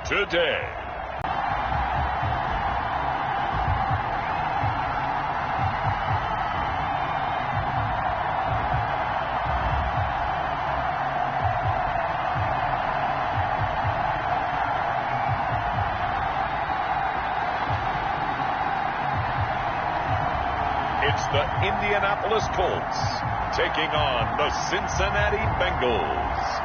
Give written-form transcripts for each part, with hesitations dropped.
today. It's the Indianapolis Colts taking on the Cincinnati Bengals.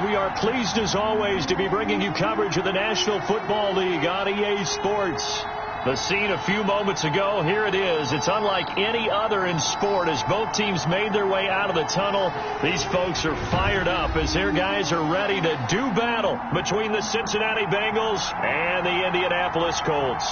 We are pleased as always to be bringing you coverage of the National Football League on EA Sports. The scene a few moments ago, here it is. It's unlike any other in sport as both teams made their way out of the tunnel. These folks are fired up as their guys are ready to do battle between the Cincinnati Bengals and the Indianapolis Colts.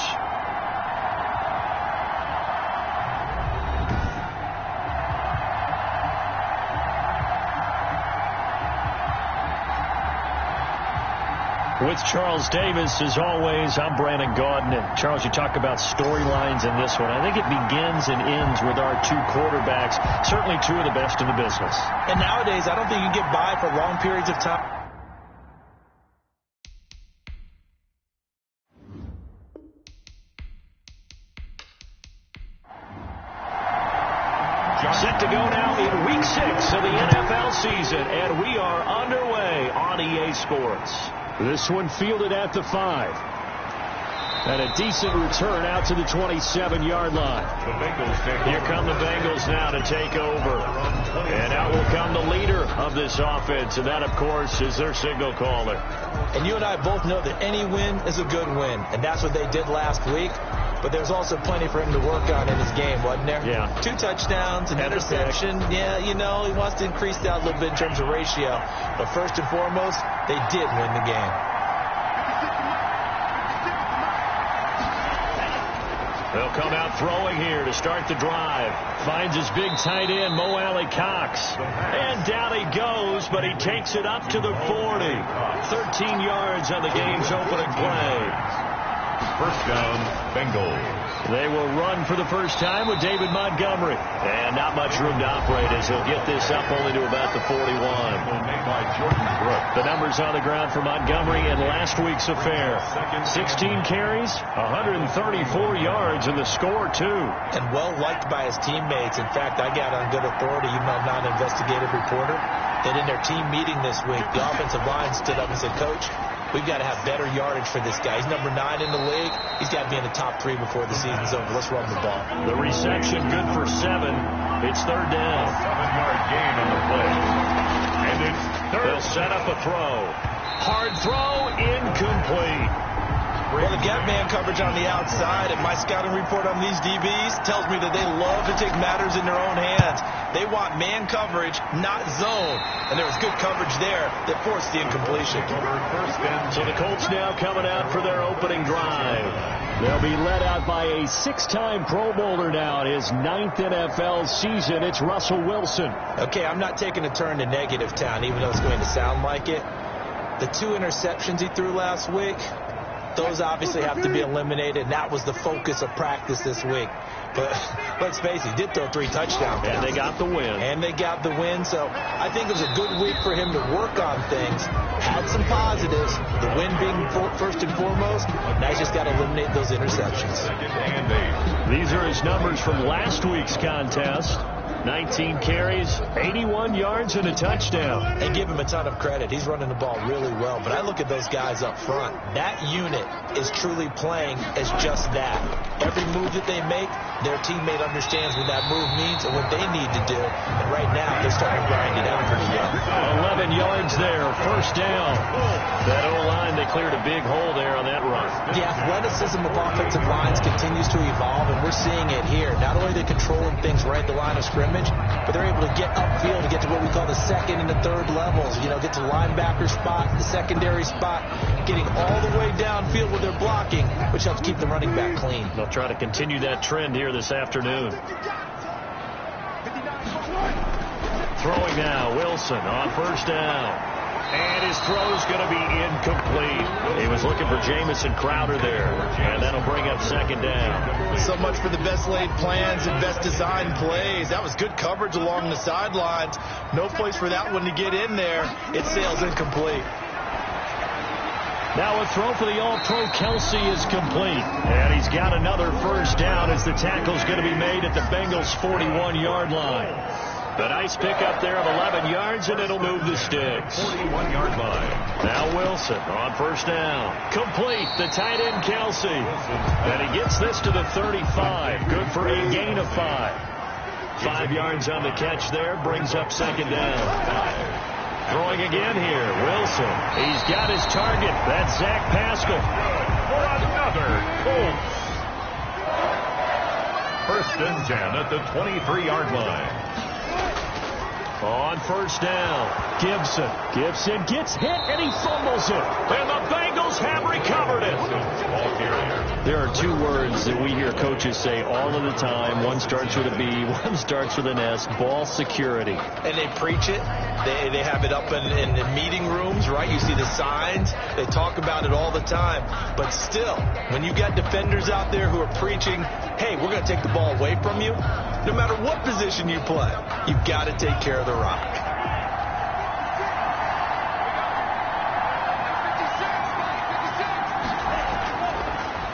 With Charles Davis, as always, I'm Brandon Gaudin. And Charles, you talk about storylines in this one. I think it begins and ends with our two quarterbacks, certainly two of the best in the business. And nowadays, I don't think you can get by for long periods of time. Set to go now in Week 6 of the NFL season, and we are underway on EA Sports. This one fielded at the 5. And a decent return out to the 27-yard line. Here come the Bengals now to take over. And out will come the leader of this offense, and that, of course, is their signal caller. And you and I both know that any win is a good win, and that's what they did last week. But there's also plenty for him to work on in his game, wasn't there? Yeah. 2 touchdowns, an interception. Yeah, you know, he wants to increase that a little bit in terms of ratio. But first and foremost, they did win the game. They'll come out throwing here to start the drive. Finds his big tight end, Mo Alley Cox. And down he goes, but he takes it up to the 40. 13 yards on the game's opening play. First down, Bengals. They will run for the first time with David Montgomery. And not much room to operate as he'll get this up only to about the 41. The numbers on the ground for Montgomery in last week's affair. 16 carries, 134 yards, and the score, too. And well-liked by his teammates. In fact, I got on good authority, even though I'm not an investigative reporter, that in their team meeting this week, the offensive line stood up and said, Coach, we've got to have better yardage for this guy. He's number 9 in the league. He's got to be in the top 3 before the season's over. Let's run the ball. The reception good for 7. It's third down. 7-yard gain on the play. And it's third. They'll set up a throw. Hard throw, incomplete. Well, the gap man coverage on the outside, and my scouting report on these DBs tells me that they love to take matters in their own hands. They want man coverage, not zone. And there was good coverage there that forced the incompletion. So the Colts now coming out for their opening drive. They'll be led out by a 6-time Pro Bowler now in his 9th NFL season. It's Russell Wilson. Okay, I'm not taking a turn to negative town, even though it's going to sound like it. The 2 interceptions he threw last week, those obviously have to be eliminated, and that was the focus of practice this week. But let's face it, he did throw 3 touchdowns. And they got the win. So I think it was a good week for him to work on things. Had some positives, the win being first and foremost. Now he's just got to eliminate those interceptions. These are his numbers from last week's contest. 19 carries, 81 yards, and a touchdown. And give him a ton of credit. He's running the ball really well. But I look at those guys up front. That unit is truly playing as just that. Every move that they make, their teammate understands what that move means and what they need to do. And right now, they're starting to grind it out pretty well. 11 yards there, first down. That O-line, they cleared a big hole there on that run. The athleticism of offensive lines continues to evolve, and we're seeing it here. Not only are they controlling things right at the line of scrimmage, but they're able to get upfield to get to what we call the 2nd and the 3rd levels. You know, get to the linebacker spot, the secondary spot, getting all the way downfield where they're blocking, which helps keep the running back clean. They'll try to continue that trend here this afternoon. Throwing now, Wilson on first down. And his throw's going to be incomplete. He was looking for Jamison Crowder there, and that'll bring up second down. So much for the best laid plans and best designed plays. That was good coverage along the sidelines. No place for that one to get in there. It sails incomplete. Now a throw for the All-Pro Kelsey is complete. And he's got another first down as the tackle's going to be made at the Bengals' 41-yard line. A nice pickup there of 11 yards, and it'll move the sticks. 41-yard line. Now Wilson on first down. Complete, the tight end Kelsey. And he gets this to the 35. Good for a gain of 5. 5 yards on the catch there, brings up second down. Throwing again here, Wilson. He's got his target. That's Zach Pascal. For another Colts. 1st and 10 at the 23-yard line. On first down, Gibson. Gibson gets hit, and he fumbles it. And the Bengals have recovered it. There are 2 words that we hear coaches say all of the time. One starts with a B, one starts with an S. Ball security. And they preach it. They have it up in the meeting rooms, right? You see the signs. They talk about it all the time. But still, when you got defenders out there who are preaching, hey, we're going to take the ball away from you, no matter what position you play, you've got to take care of the rock.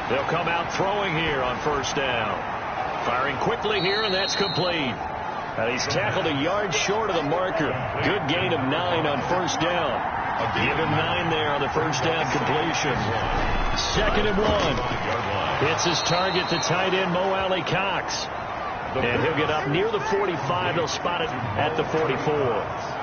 They'll come out throwing here on first down. Firing quickly here, and that's complete. And he's tackled a yard short of the marker. Good gain of 9 on first down. Give him 9 there on the first down completion. 2nd and 1. Hits his target, the tight end, Mo Alley Cox. And he'll get up near the 45. They'll spot it at the 44.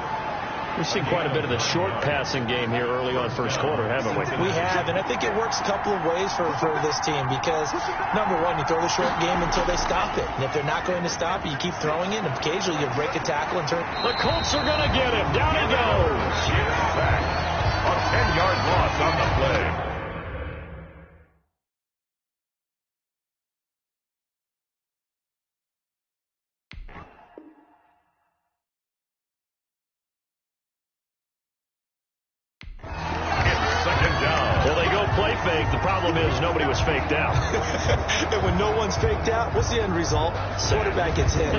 We've seen quite a bit of the short passing game here early on first quarter, haven't we? We have, and I think it works a couple of ways for this team because, number one, you throw the short game until they stop it. And if they're not going to stop it, you keep throwing it, and occasionally you'll break a tackle and turn. The Colts are going to get him. Down he goes. Back. A 10-yard loss on the play. Fake. The problem is nobody was faked out. And when no one's faked out, what's the end result? Quarterback gets hit.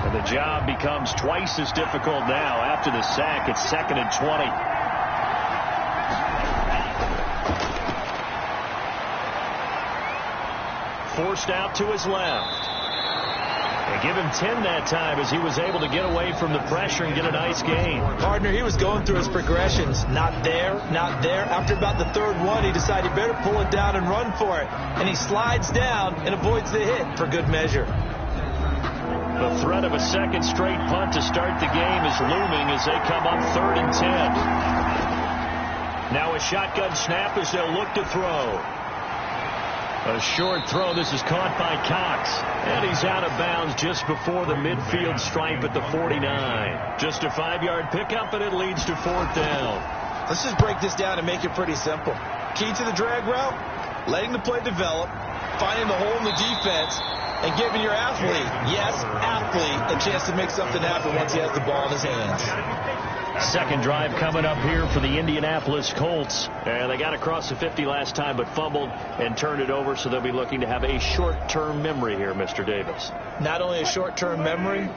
And the job becomes twice as difficult now after the sack. It's 2nd and 20. Forced out to his left. They give him 10 that time as he was able to get away from the pressure and get a nice gain. Partner, he was going through his progressions. Not there, not there. After about the 3rd one, he decided he better pull it down and run for it. And he slides down and avoids the hit for good measure. The threat of a 2nd straight punt to start the game is looming as they come up 3rd and 10. Now a shotgun snap as they'll look to throw. A short throw. This is caught by Cox. And he's out of bounds just before the midfield stripe at the 49. Just a 5-yard pickup, and it leads to 4th down. Let's just break this down and make it pretty simple. Key to the drag route, letting the play develop, finding the hole in the defense, and giving your athlete, yes, athlete, a chance to make something happen once he has the ball in his hands. 2nd drive coming up here for the Indianapolis Colts. And they got across the 50 last time but fumbled and turned it over, so they'll be looking to have a short-term memory here, Mr. Davis. Not only a short-term memory,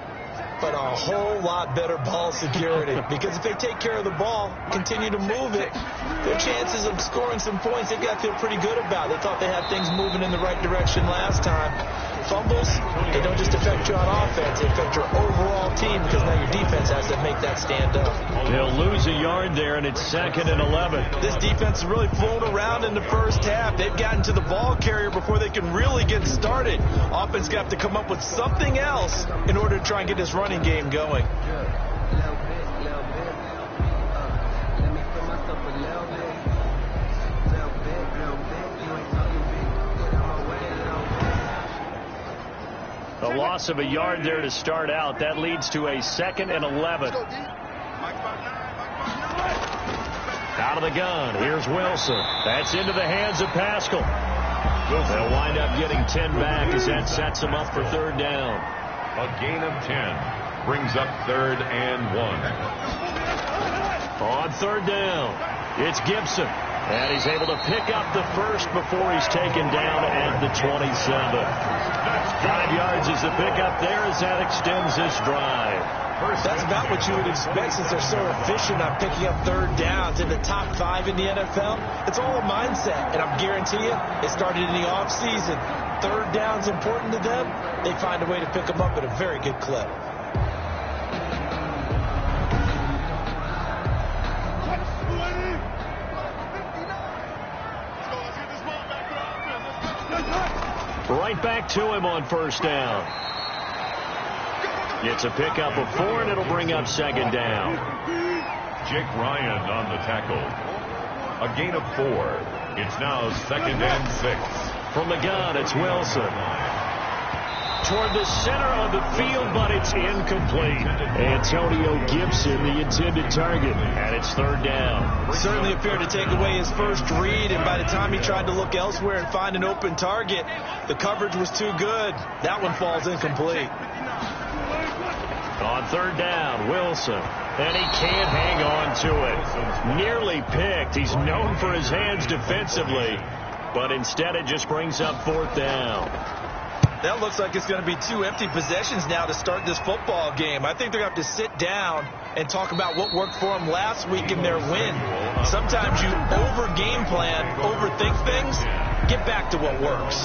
but a whole lot better ball security. Because if they take care of the ball, continue to move it, their chances of scoring some points, they've got to feel pretty good about. They thought they had things moving in the right direction last time. Fumbles, they don't just affect you on offense, they affect your overall team because now your defense has to make that stand up. They'll lose a yard there, and it's 2nd and 11. This defense has really flown around in the first half. They've gotten to the ball carrier before they can really get started. Offense got to come up with something else in order to try and get this running game going. A loss of a yard there to start out. That leads to a 2nd and 11. Out of the gun, here's Wilson. That's into the hands of Pascal. They'll wind up getting 10 back as that sets them up for third down. A gain of 10 brings up 3rd and 1. On third down, it's Gibson. And he's able to pick up the first before he's taken down at the 27. 5 yards is the pickup there as that extends this drive. That's about what you would expect since they're so efficient on picking up third downs in the top 5 in the NFL. It's all a mindset, and I guarantee you it started in the offseason. Third down's important to them. They find a way to pick them up at a very good clip. Right back to him on first down. It's a pickup of 4, and it'll bring up second down. Jake Ryan on the tackle. A gain of 4. It's now 2nd and 6. From the gun, it's Wilson. Toward the center of the field, but it's incomplete. Antonio Gibson, the intended target, and it's third down. Certainly appeared to take away his first read, and by the time he tried to look elsewhere and find an open target, the coverage was too good. That one falls incomplete. On third down, Wilson, and he can't hang on to it. Nearly picked. He's known for his hands defensively, but instead it just brings up 4th down. That looks like it's going to be 2 empty possessions now to start this football game. I think they're going to have to sit down and talk about what worked for them last week in their win. Sometimes you over-game plan, overthink things. Get back to what works.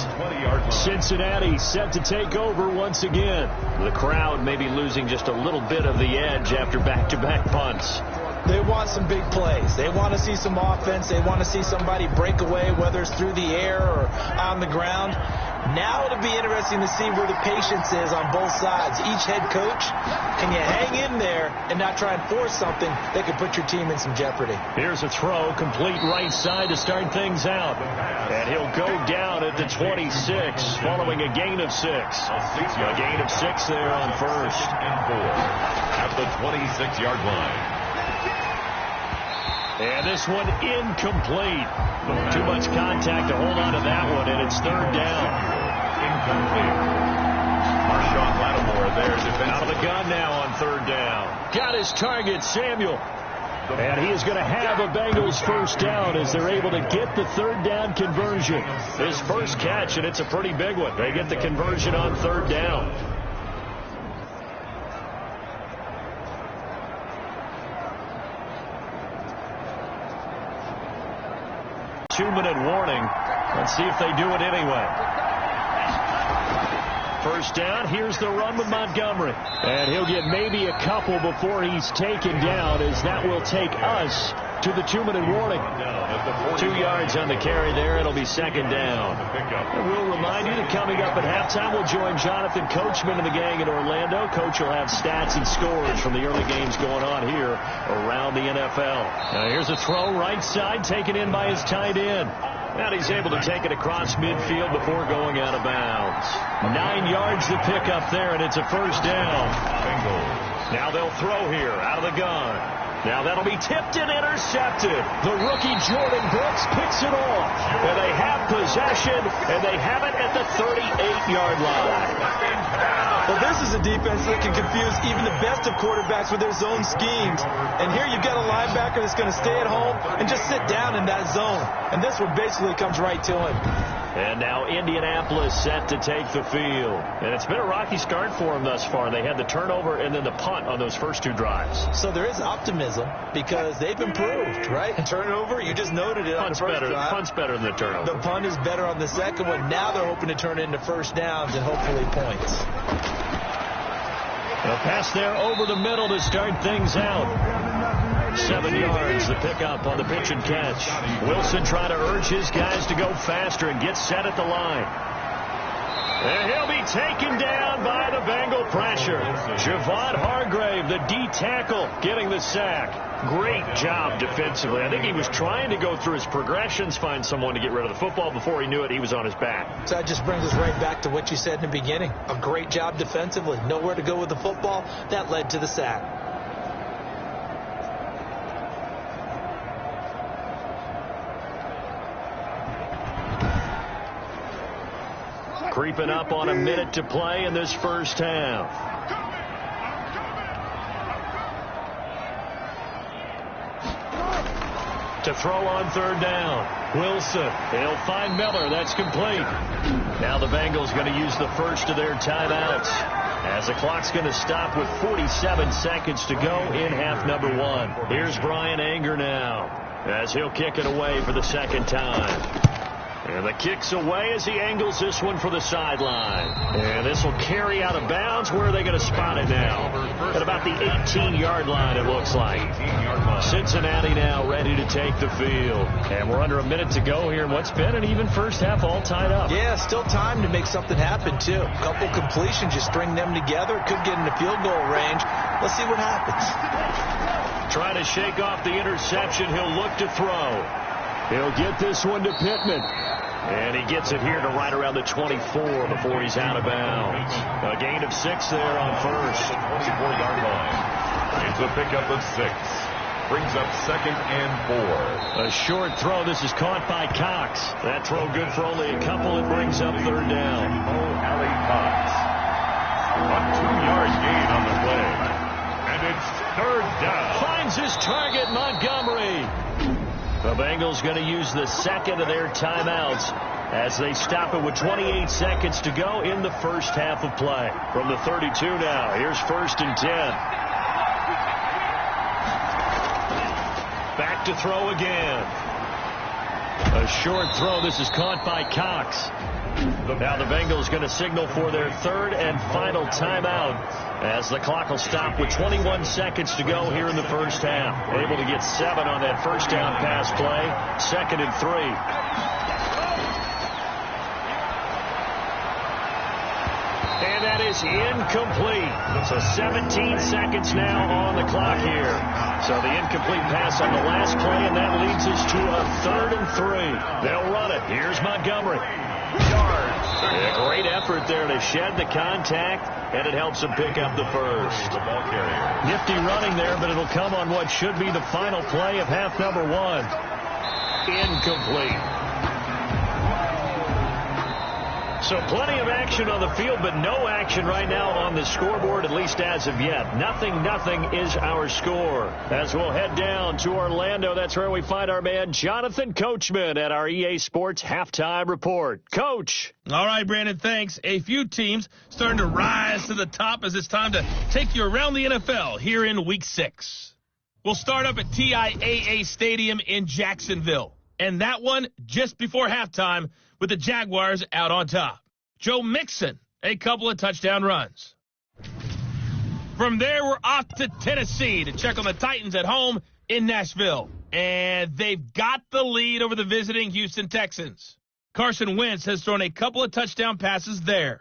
Cincinnati set to take over once again. The crowd may be losing just a little bit of the edge after back-to-back punts. They want some big plays. They want to see some offense. They want to see somebody break away, whether it's through the air or on the ground. Now it'll be interesting to see where the patience is on both sides. Each head coach, can you hang in there and not try and force something that could put your team in some jeopardy? Here's a throw, complete right side to start things out. And he'll go down at the 26, following a gain of 6. A gain of 6 there on first. And 4 at the 26-yard line. And this one incomplete. Too much contact to hold on to that one, and it's third down. Incomplete. Marshawn Lattimore there. Out of the gun now on third down. Got his target, Samuel. And he is going to have a Bengals first down as they're able to get the third down conversion. His first catch, and it's a pretty big one. They get the conversion on third down. 2-minute warning. Let's see if they do it anyway. First down. Here's the run with Montgomery. And he'll get maybe a couple before he's taken down, as that will take us to the 2-minute warning. 2 yards on the carry there. It'll be second down. And we'll remind you that coming up at halftime, we'll join Jonathan Coachman and the gang in Orlando. Coach will have stats and scores from the early games going on here around the NFL. Now here's a throw right side, taken in by his tight end. And he's able to take it across midfield before going out of bounds. 9 yards to pick up there, and it's a first down. Bengals. Now they'll throw here out of the gun. Now that'll be tipped and intercepted. The rookie Jordan Brooks picks it off. And they have possession, and they have it at the 38-yard line. Well, this is a defense that can confuse even the best of quarterbacks with their zone schemes. And here you've got a linebacker that's going to stay at home and just sit down in that zone. And this one basically comes right to him. And now Indianapolis set to take the field. And it's been a rocky start for them thus far. They had the turnover and then the punt on those first 2 drives. So there is optimism because they've improved, right? Turnover, you just noted it on the first drive. Punt's better than the turnover. The punt is better on the second one. Now they're hoping to turn it into first downs and hopefully points. They'll pass there over the middle to start things out. 7 yards, the pickup on the pitch and catch. Wilson trying to urge his guys to go faster and get set at the line. And he'll be taken down by the Bengal pressure. Javon Hargrave, the D tackle, getting the sack. Great job defensively. I think he was trying to go through his progressions, find someone to get rid of the football. Before he knew it, he was on his back. So that just brings us right back to what you said in the beginning. A great job defensively. Nowhere to go with the football. That led to the sack. Creeping up on a minute to play in this first half. To throw on third down. Wilson. He'll find Miller. That's complete. Now the Bengals going to use the first of their timeouts, as the clock's going to stop with 47 seconds to go in half number one. Here's Brian Anger now, as he'll kick it away for the second time. And the kick's away as he angles this one for the sideline. And this will carry out of bounds. Where are they going to spot it now? At about the 18-yard line, it looks like. Cincinnati now ready to take the field. And we're under a minute to go here in what's been an even first half, all tied up. Yeah, still time to make something happen, too. A couple completions, you string them together. Could get into field goal range. Let's see what happens. Trying to shake off the interception. He'll look to throw. He'll get this one to Pittman. And he gets it here to right around the 24 before he's out of bounds. A gain of 6 there on first. 24-yard line. It's a pickup of 6. Brings up 2nd and 4. A short throw. This is caught by Cox. That throw good for only a couple. It brings up third down. Ali Cox. A 2-yard gain on the play. And it's third down. Finds his target, Montgomery. The Bengals going to use the second of their timeouts as they stop it with 28 seconds to go in the first half of play. From the 32 now, here's 1st and 10. Back to throw again. A short throw. This is caught by Cox. Now the Bengals going to signal for their third and final timeout as the clock will stop with 21 seconds to go here in the first half. Able to get 7 on that first down pass play. 2nd and 3. And that is incomplete. So 17 seconds now on the clock here. So the incomplete pass on the last play, and that leads us to a 3rd and 3. They'll run it. Here's Montgomery. A great effort there to shed the contact, and it helps him pick up the first. Nifty running there, but it'll come on what should be the final play of half number one. Incomplete. So plenty of action on the field, but no action right now on the scoreboard, at least as of yet. Nothing is our score. As we'll head down to Orlando, that's where we find our man Jonathan Coachman at our EA Sports Halftime Report. Coach. All right, Brandon, thanks. A few teams starting to rise to the top as it's time to take you around the NFL here in Week 6. We'll start up at TIAA Stadium in Jacksonville. And that one just before halftime with the Jaguars out on top. Joe Mixon, a couple of touchdown runs. From there, we're off to Tennessee to check on the Titans at home in Nashville. And they've got the lead over the visiting Houston Texans. Carson Wentz has thrown a couple of touchdown passes there.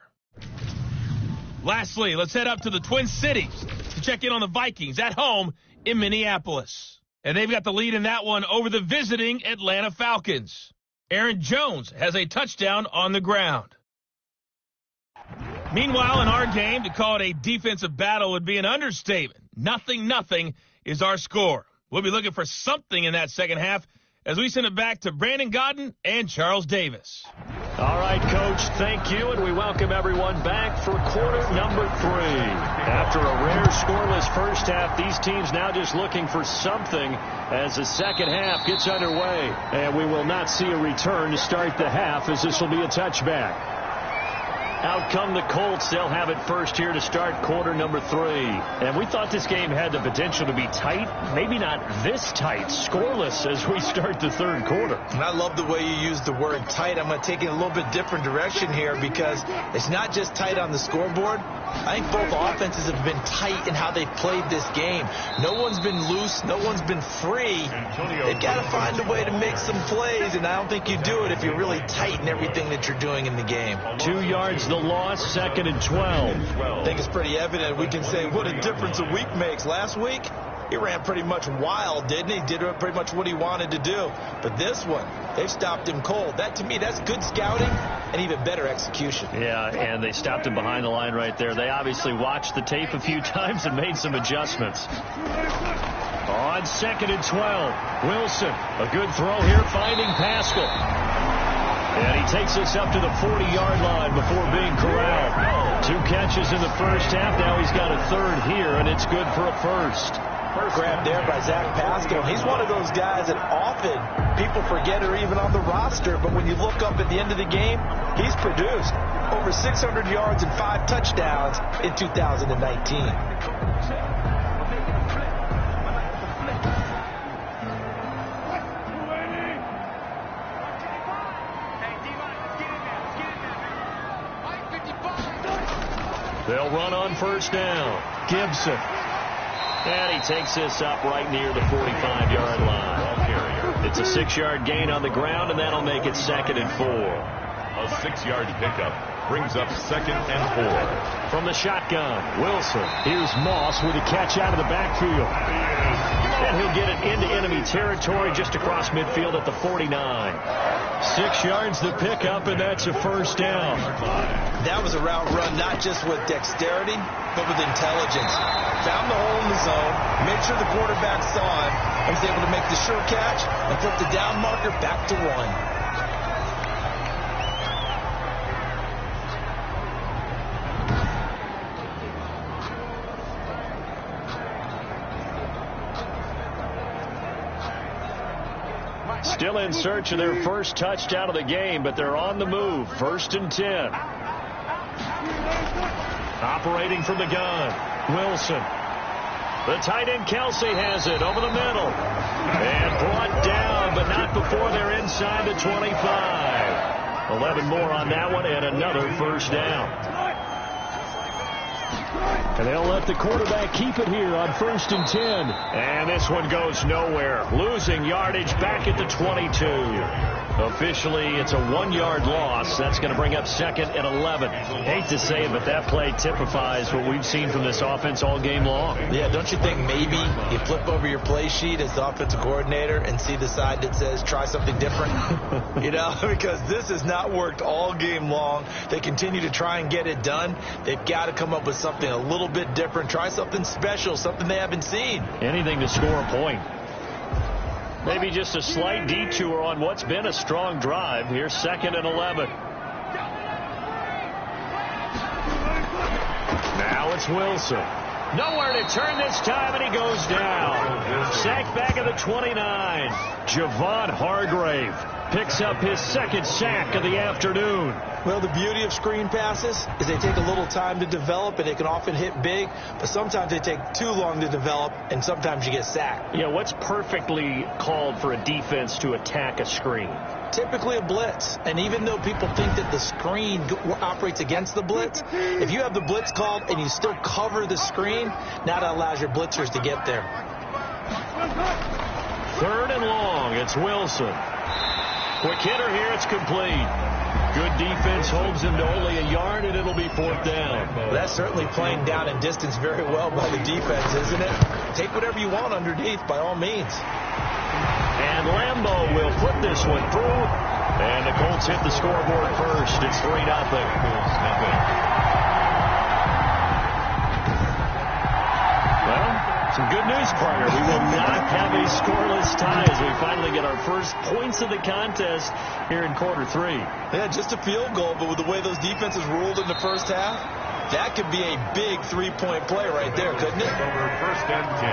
Lastly, let's head up to the Twin Cities to check in on the Vikings at home in Minneapolis. And they've got the lead in that one over the visiting Atlanta Falcons. Aaron Jones has a touchdown on the ground. Meanwhile, in our game, to call it a defensive battle would be an understatement. 0-0 is our score. We'll be looking for something in that second half as we send it back to Brandon Godden and Charles Davis. All right, Coach, thank you, and we welcome everyone back for quarter number 3. After a rare scoreless first half, these teams now just looking for something as the second half gets underway. And we will not see a return to start the half, as this will be a touchback. Out come the Colts. They'll have it first here to start quarter number 3. And we thought this game had the potential to be tight. Maybe not this tight, scoreless as we start the third quarter. And I love the way you use the word tight. I'm going to take it a little bit different direction here because it's not just tight on the scoreboard. I think both offenses have been tight in how they've played this game. No one's been loose. No one's been free. They've got to find a way to make some plays, and I don't think you do it if you're really tight in everything that you're doing in the game. 2 yards the loss, 2nd and 12. I think it's pretty evident. We can say what a difference a week makes. Last week, he ran pretty much wild, didn't he? Did pretty much what he wanted to do. But this one, they've stopped him cold. That, to me, that's good scouting and even better execution. Yeah, and they stopped him behind the line right there. They obviously watched the tape a few times and made some adjustments. On 2nd and 12, Wilson, a good throw here, finding Pascal. And he takes us up to the 40-yard line before being corralled. 2 catches in the first half. Now he's got a third here, and it's good for a first. Grab there by Zach Pascal. He's one of those guys that often people forget are even on the roster, but when you look up at the end of the game, he's produced over 600 yards and 5 touchdowns in 2019. They'll run on first down. Gibson. And he takes this up right near the 45-yard line. It's a 6-yard gain on the ground, and that'll make it 2nd and 4. A 6-yard pickup brings up 2nd and 4. From the shotgun, Wilson. Here's Moss with a catch out of the backfield. And he'll get it into enemy territory just across midfield at the 49. 6 yards the pickup, and that's a first down. That was a route run not just with dexterity, but with intelligence. Found the hole in the zone, made sure the quarterback saw him, and was able to make the sure catch and flip the down marker back to 1. Still in search of their first touchdown of the game, but they're on the move. 1st and 10. Operating from the gun, Wilson. The tight end Kelsey has it over the middle. And brought down, but not before they're inside the 25. 11 more on that one, and another first down. And they'll let the quarterback keep it here on 1st and 10. And this one goes nowhere. Losing yardage back at the 22. Officially, it's a 1-yard loss. That's going to bring up 2nd and 11. Hate to say it, but that play typifies what we've seen from this offense all game long. Yeah, don't you think maybe you flip over your play sheet as the offensive coordinator and see the side that says try something different? You know, because this has not worked all game long. They continue to try and get it done. They've got to come up with something a little bit different. Try something special, something they haven't seen. Anything to score a point. Maybe just a slight detour on what's been a strong drive. Here's 2nd and 11. Now it's Wilson. Nowhere to turn this time, and he goes down. Sacked back at the 29. Javon Hargrave picks up his 2nd sack of the afternoon. Well, the beauty of screen passes is they take a little time to develop, and they can often hit big, but sometimes they take too long to develop, and sometimes you get sacked. Yeah, what's perfectly called for a defense to attack a screen? Typically a blitz, and even though people think that the screen operates against the blitz, if you have the blitz called and you still cover the screen, now that allows your blitzers to get there. 3rd and long, it's Wilson. Quick hitter here, it's complete. Good defense holds him to only a yard, and it'll be 4th down. Well, that's certainly playing down in distance very well by the defense, isn't it? Take whatever you want underneath, by all means. And Lambeau will put this one through. And the Colts hit the scoreboard first. It's 3-0. Well, some good news, partner. We will not have a scoreless tie as we finally get our first points of the contest here in quarter 3. Yeah, just a field goal, but with the way those defenses ruled in the first half, that could be a big 3-point play right there, couldn't it? Over 1st and 10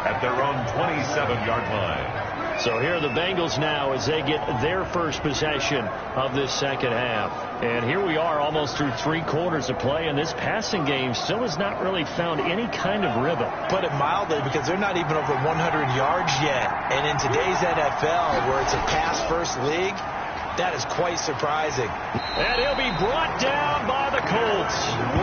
at their own 27-yard line. So here are the Bengals now as they get their first possession of this second half. And here we are almost through 3 quarters of play, and this passing game still has not really found any kind of rhythm. Put it mildly, because they're not even over 100 yards yet. And in today's NFL, where it's a pass-first league, that is quite surprising. And he'll be brought down by the Colts.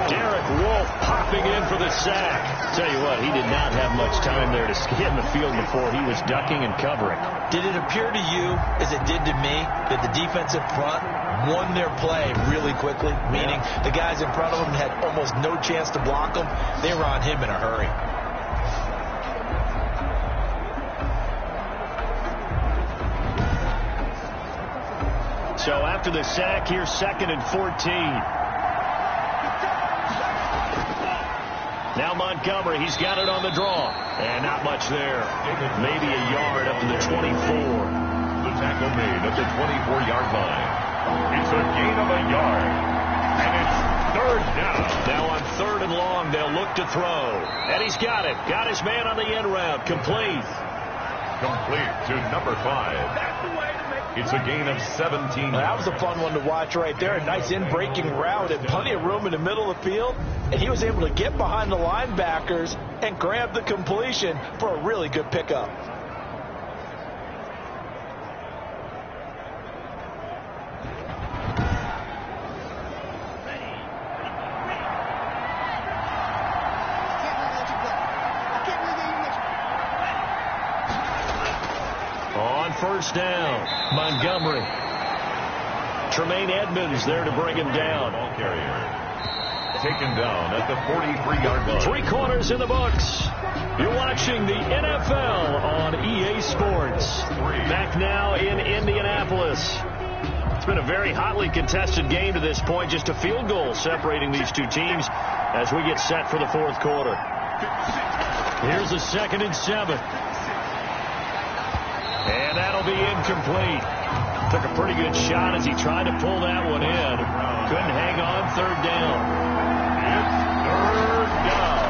Derek Wolfe popping in for the sack. Tell you what, he did not have much time there to get in the field before he was ducking and covering. Did it appear to you, as it did to me, that the defensive front won their play really quickly? Meaning the guys in front of them had almost no chance to block them. They were on him in a hurry. So after the sack, here's 2nd and 14. Now Montgomery, he's got it on the draw. And not much there. Maybe a yard up to the 24. The tackle made at the 24-yard line. It's a gain of a yard. And it's third down. Now on 3rd and long, they'll look to throw. And he's got it. Got his man on the end route. Complete. Complete to number 5. It's a gain of 17. That was a fun one to watch right there. A nice in-breaking route and plenty of room in the middle of the field. And he was able to get behind the linebackers and grab the completion for a really good pickup. First down, Montgomery. Tremaine Edmonds there to bring him down. Ball carrier taken down at the 43-yard line. 3 quarters in the books. You're watching the NFL on EA Sports. Back now in Indianapolis. It's been a very hotly contested game to this point. Just a field goal separating these two teams as we get set for the 4th quarter. Here's a 2nd and 7. And that'll be incomplete. Took a pretty good shot as he tried to pull that one in. Couldn't hang on. 3rd down. It's 3rd down.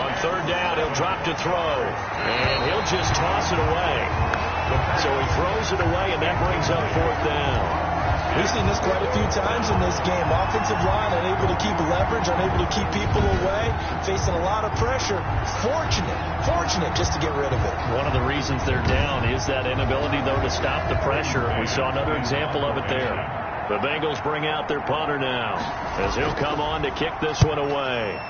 On 3rd down, he'll drop to throw. And he'll just toss it away. So he throws it away, and that brings up 4th down. We've seen this quite a few times in this game. Offensive line unable to keep leverage, unable to keep people away, facing a lot of pressure. Fortunate just to get rid of it. One of the reasons they're down is that inability, though, to stop the pressure. We saw another example of it there. The Bengals bring out their punter now as he'll come on to kick this one away.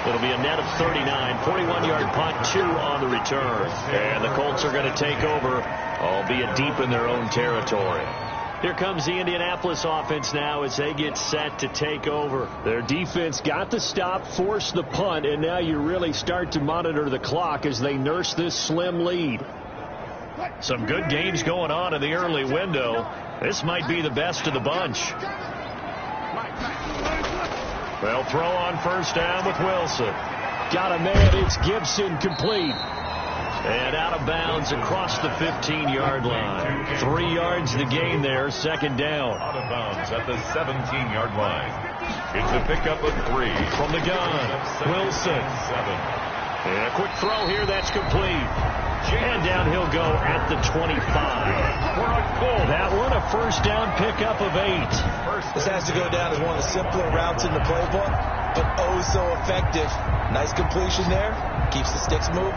It'll be a net of 39, 41-yard punt, 2 on the return. And the Colts are going to take over, albeit deep in their own territory. Here comes the Indianapolis offense now as they get set to take over. Their defense got the stop, forced the punt, and now you really start to monitor the clock as they nurse this slim lead. Some good games going on in the early window. This might be the best of the bunch. They'll throw on 1st down with Wilson. Got a man. It's Gibson, complete. And out of bounds across the 15-yard line. 3 yards the gain there. 2nd down. Out of bounds at the 17-yard line. It's a pickup of 3. From the gun, Wilson. 7. And a quick throw here. That's complete. And down he'll go at the 25. That one, a 1st down pickup of 8. This has to go down as one of the simpler routes in the playbook, but oh so effective. Nice completion there. Keeps the sticks moving.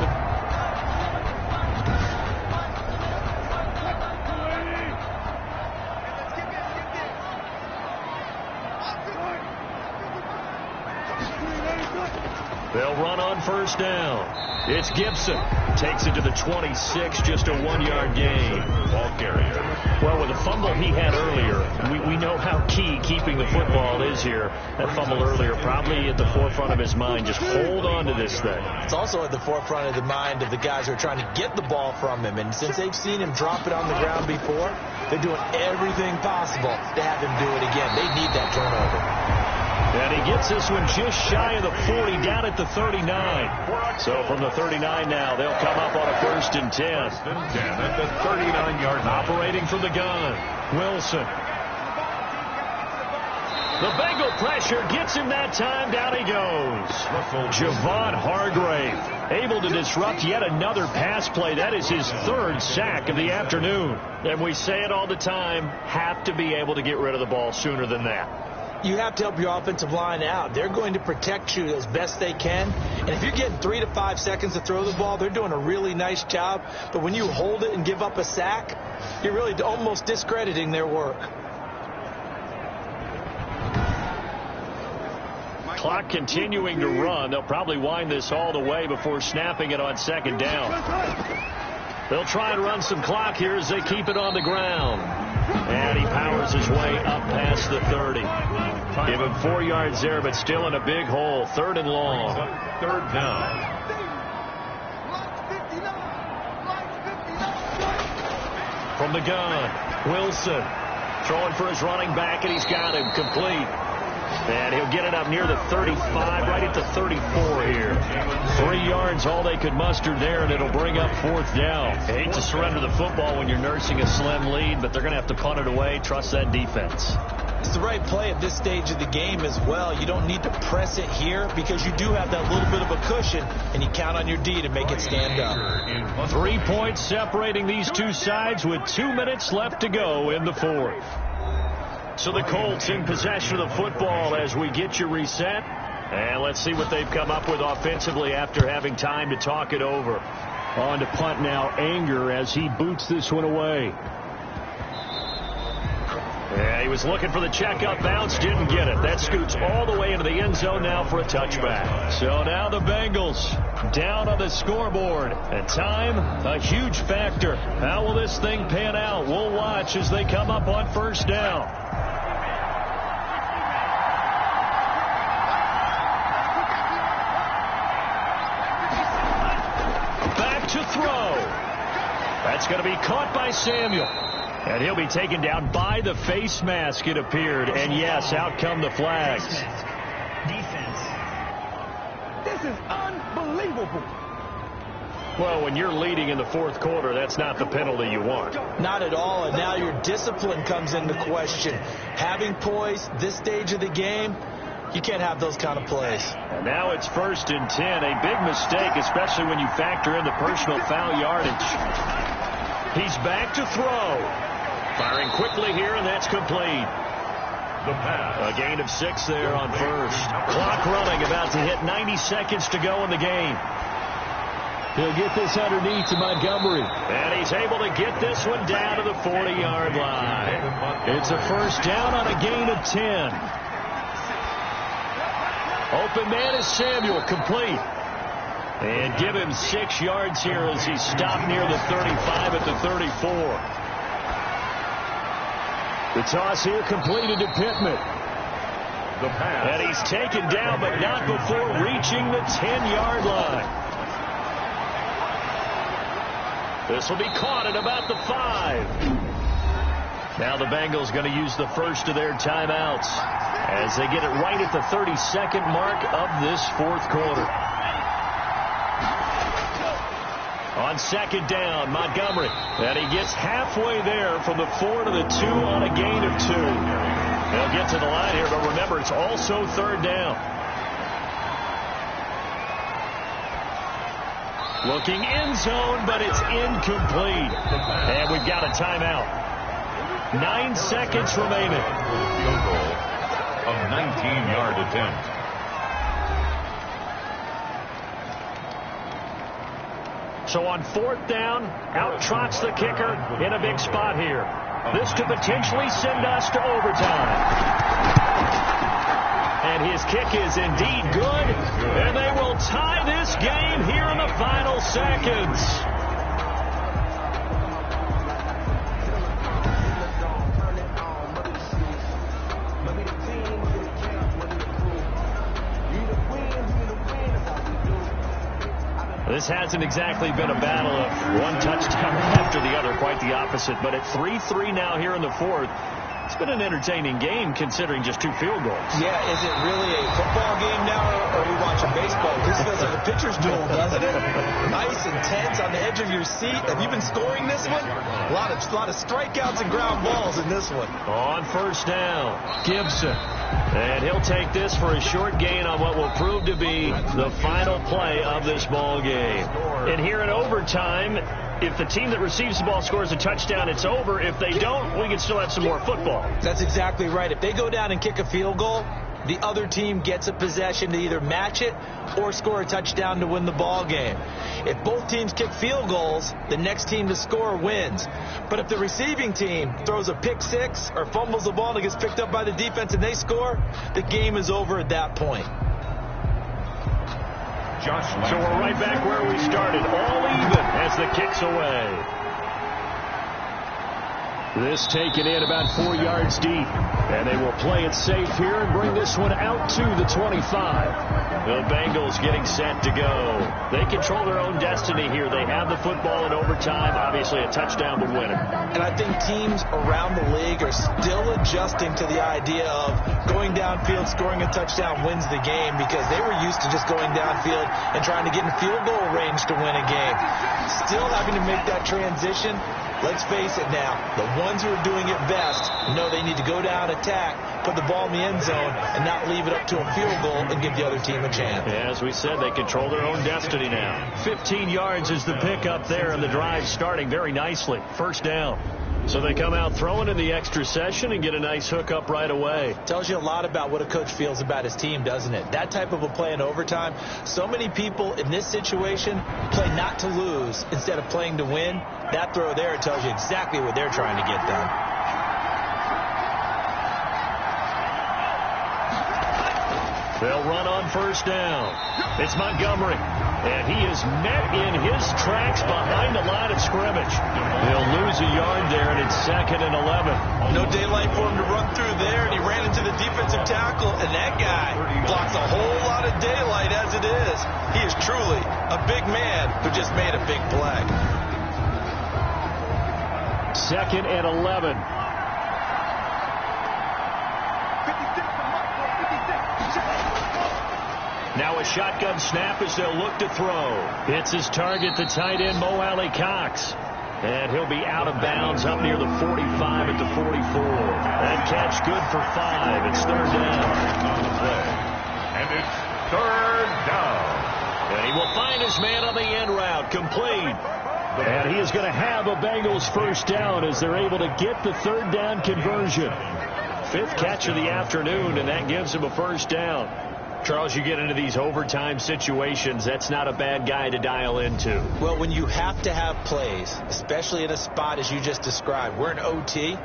They'll run on 1st down. It's Gibson. Takes it to the 26, just a 1-yard gain. Ball carrier. Well, with the fumble he had earlier, we know how key keeping the football is here. That fumble earlier probably at the forefront of his mind. Just hold on to this thing. It's also at the forefront of the mind of the guys who are trying to get the ball from him. And since they've seen him drop it on the ground before, they're doing everything possible to have him do it again. They need that turnover. And he gets this one just shy of the 40, down at the 39. So from the 39 now, they'll come up on a 1st and 10. 1st and 10 at the 39-yard line. Operating from the gun, Wilson. The Bengal pressure gets him that time. Down he goes. Javon Hargrave able to disrupt yet another pass play. That is his 3rd sack of the afternoon. And we say it all the time, have to be able to get rid of the ball sooner than that. You have to help your offensive line out. They're going to protect you as best they can. And if you're getting 3 to 5 seconds to throw the ball, they're doing a really nice job. But when you hold it and give up a sack, you're really almost discrediting their work. Clock continuing to run. They'll probably wind this all the way before snapping it on 2nd down. They'll try and run some clock here as they keep it on the ground. And he powers his way up past the 30. Give him 4 yards there, but still in a big hole. 3rd and long. 3rd down. From the gun, Wilson throwing for his running back, and he's got him complete. And he'll get it up near the 35, right at the 34 here. 3 yards, all they could muster there, and it'll bring up 4th down. I hate to surrender the football when you're nursing a slim lead, but they're going to have to punt it away. Trust that defense. It's the right play at this stage of the game as well. You don't need to press it here because you do have that little bit of a cushion, and you count on your D to make it stand up. 3 points separating these two sides with 2 minutes left to go in the 4th. So the Colts in possession of the football as we get you reset. And let's see what they've come up with offensively after having time to talk it over. On to punt now, Anger as he boots this one away. Yeah, he was looking for the check-up bounce, didn't get it. That scoots all the way into the end zone now for a touchback. So now the Bengals down on the scoreboard. And time, a huge factor. How will this thing pan out? We'll watch as they come up on 1st down. To throw. That's going to be caught by Samuel. And he'll be taken down by the face mask, it appeared. And yes, out come the flags. Defense. This is unbelievable. Well, when you're leading in the 4th quarter, that's not the penalty you want. Not at all. And now your discipline comes into question. Having poise this stage of the game, you can't have those kind of plays. And now it's 1st and 10. A big mistake, especially when you factor in the personal foul yardage. He's back to throw. Firing quickly here, and that's complete. The pass. A gain of 6 there on 1st. Clock running, about to hit 90 seconds to go in the game. He'll get this underneath to Montgomery. And he's able to get this one down to the 40-yard line. It's a 1st down on a gain of 10. Open man is Samuel, complete. And give him 6 yards here as he stopped near the 35 at the 34. The toss here completed to Pittman. The pass. And he's taken down, but not before reaching the 10-yard line. This will be caught at about the 5. Now the Bengals going to use the first of their timeouts as they get it right at the 32nd mark of this 4th quarter. On 2nd down, Montgomery. And he gets halfway there from the 4 to the 2 on a gain of 2. They'll get to the line here, but remember, it's also 3rd down. Looking end zone, but it's incomplete. And we've got a timeout. 9 seconds remaining. Field goal, a 19-yard attempt. So on 4th down, out trots the kicker in a big spot here. This could potentially send us to overtime. And his kick is indeed good, and they will tie this game here in the final seconds. This hasn't exactly been a battle of one touchdown after the other, quite the opposite. But at 3-3 now here in the 4th, it's been an entertaining game considering just 2 field goals. Yeah, is it really a football game now, or are we watching baseball? This feels like a pitcher's duel, doesn't it? Nice and tense on the edge of your seat. Have you been scoring this one? A lot of strikeouts and ground balls in this one. On 1st down, Gibson. And he'll take this for a short gain on what will prove to be the final play of this ball game. And here in overtime, if the team that receives the ball scores a touchdown, it's over. If they don't, we can still have some more football. That's exactly right. If they go down and kick a field goal, the other team gets a possession to either match it or score a touchdown to win the ball game. If both teams kick field goals, the next team to score wins. But if the receiving team throws a pick 6 or fumbles the ball and it gets picked up by the defense and they score, the game is over at that point. So we're right back where we started, all even as the kick's away. This taken in about 4 yards deep. And they will play it safe here and bring this one out to the 25. The Bengals getting set to go. They control their own destiny here. They have the football in overtime. Obviously, a touchdown would win it. And I think teams around the league are still adjusting to the idea of going downfield, scoring a touchdown wins the game, because they were used to just going downfield and trying to get in field goal range to win a game. Still having to make that transition. Let's face it now, the ones who are doing it best know they need to go down, attack, put the ball in the end zone, and not leave it up to a field goal and give the other team a chance. Yeah, as we said, they control their own destiny now. 15 yards is the pickup there, and the drive starting very nicely. First down. So they come out throwing in the extra session and get a nice hook up right away. Tells you a lot about what a coach feels about his team, doesn't it? That type of a play in overtime. So many people in this situation play not to lose instead of playing to win. That throw there tells you exactly what they're trying to get done. They'll run on first down. It's Montgomery. And he is met in his tracks behind the line of scrimmage. He'll lose a yard there, and it's 2nd and 11. No daylight for him to run through there, and he ran into the defensive tackle, and that guy blocks a whole lot of daylight as it is. He is truly a big man who just made a big play. 2nd and 11. Now a shotgun snap as they'll look to throw. It's his target, the tight end, Mo Alley-Cox. And he'll be out of bounds up near the 45 at the 44. That catch good for 5. It's 3rd down. And it's 3rd down. And he will find his man on the end route, complete. And he is going to have a Bengals first down as they're able to get the 3rd down conversion. 5th catch of the afternoon, and that gives him a first down. Charles, you get into these overtime situations, that's not a bad guy to dial into. Well, when you have to have plays, especially in a spot as you just described, we're in OT,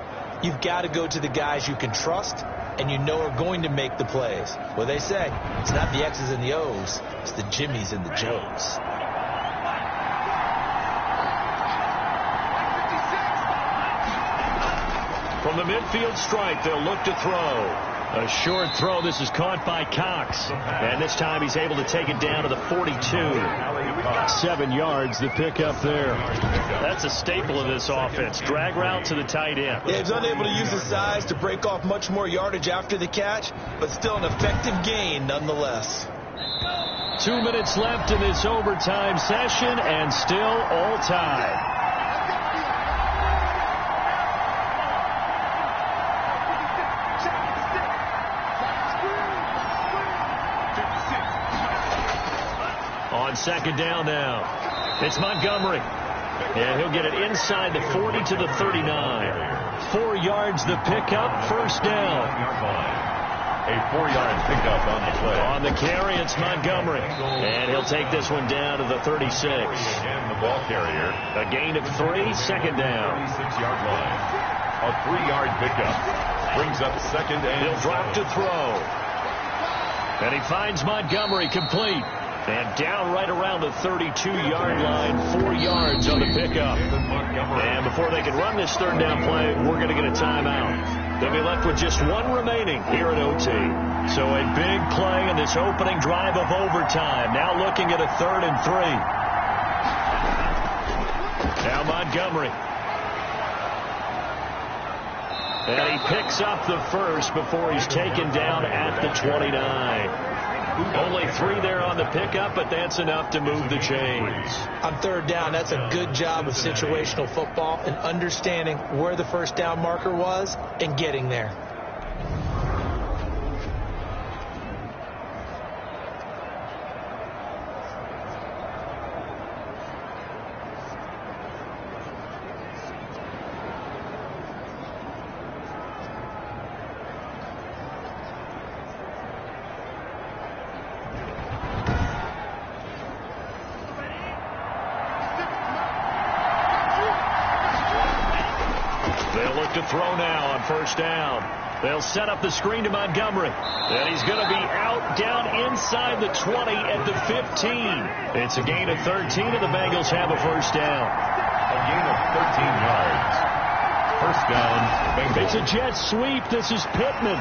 you've got to go to the guys you can trust and you know are going to make the plays. Well, they say it's not the X's and the O's, it's the Jimmies and the Joes. From the midfield stripe, they'll look to throw. A short throw. This is caught by Cox. And this time he's able to take it down to the 42. 7 yards, the pickup there. That's a staple of this offense. Drag route to the tight end. Yeah, he's unable to use his size to break off much more yardage after the catch, but still an effective gain nonetheless. 2 minutes left in this overtime session, and still all tied. On 2nd down now. It's Montgomery. And he'll get it inside the 40 to the 39. 4 yards the pickup, first down. A 4-yard pickup on the play. On the carry, it's Montgomery. And he'll take this one down to the 36. And the ball carrier. A gain of 3, 2nd down. 36-yard line. A 3-yard pickup. Brings up 2nd and He'll drop to throw. And he finds Montgomery complete. And down right around the 32-yard line, 4 yards on the pickup. And before they can run this 3rd down play, we're going to get a timeout. They'll be left with just 1 remaining here at OT. So a big play in this opening drive of overtime. Now looking at a 3rd and 3. Now Montgomery. And he picks up the first before he's taken down at the 29. Only 3 there on the pickup, but that's enough to move the chains. On 3rd down, that's a good job of situational football and understanding where the first down marker was and getting there. To throw now on first down. They'll set up the screen to Montgomery. And he's going to be out down inside the 20 at the 15. It's a gain of 13, and the Bengals have a first down. A gain of 13 yards. First down, Bengals. It's a jet sweep. This is Pittman.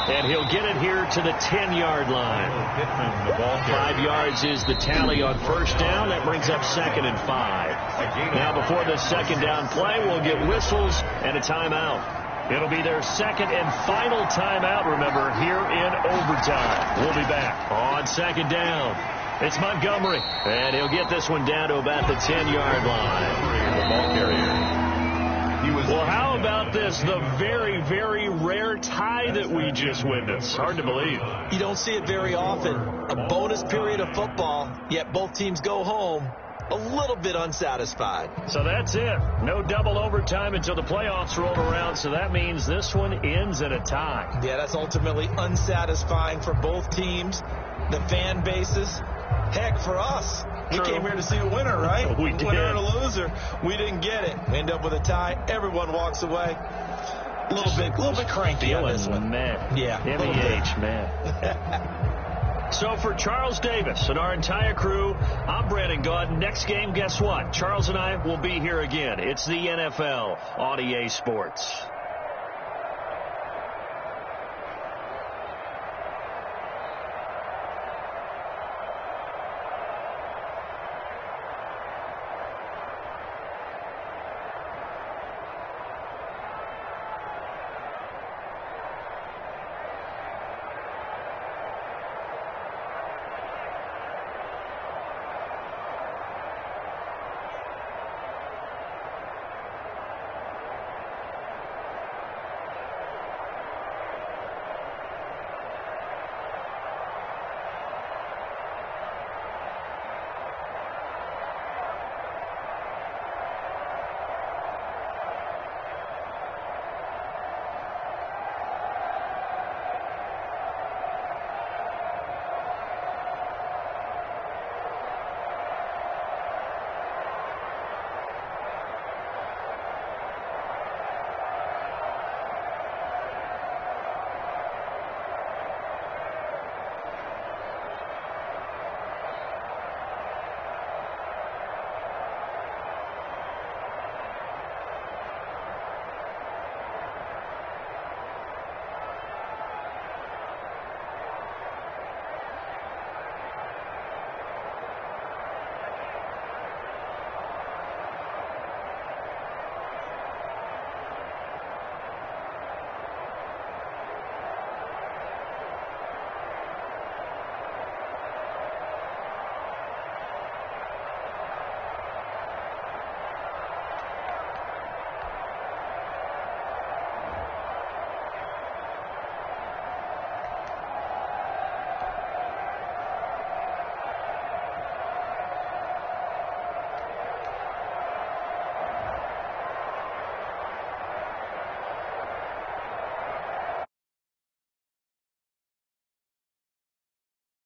And he'll get it here to the 10-yard line. Pittman, the ball carrier. 5 yards is the tally on first down. That brings up 2nd and 5. Now before the second down play, we'll get whistles and a timeout. It'll be their second and final timeout, remember, here in overtime. We'll be back on second down. It's Montgomery, and he'll get this one down to about the 10-yard line. The ball carrier. Well, how about this? The very, very rare tie that we just witnessed. Hard to believe. You don't see it very often. A bonus period of football, yet both teams go home a little bit unsatisfied. So that's it. No double overtime until the playoffs roll around, so that means this one ends in a tie. Yeah, that's ultimately unsatisfying for both teams, the fan bases. Heck, for us. We came here to see a winner, right? We did. Winner and a loser. We didn't get it. We end up with a tie. Everyone walks away. A little bit cranky on this one. Man. Yeah. MEH, man. So for Charles Davis and our entire crew, I'm Brandon Gaudin. Next game, guess what? Charles and I will be here again. It's the NFL on EA Sports.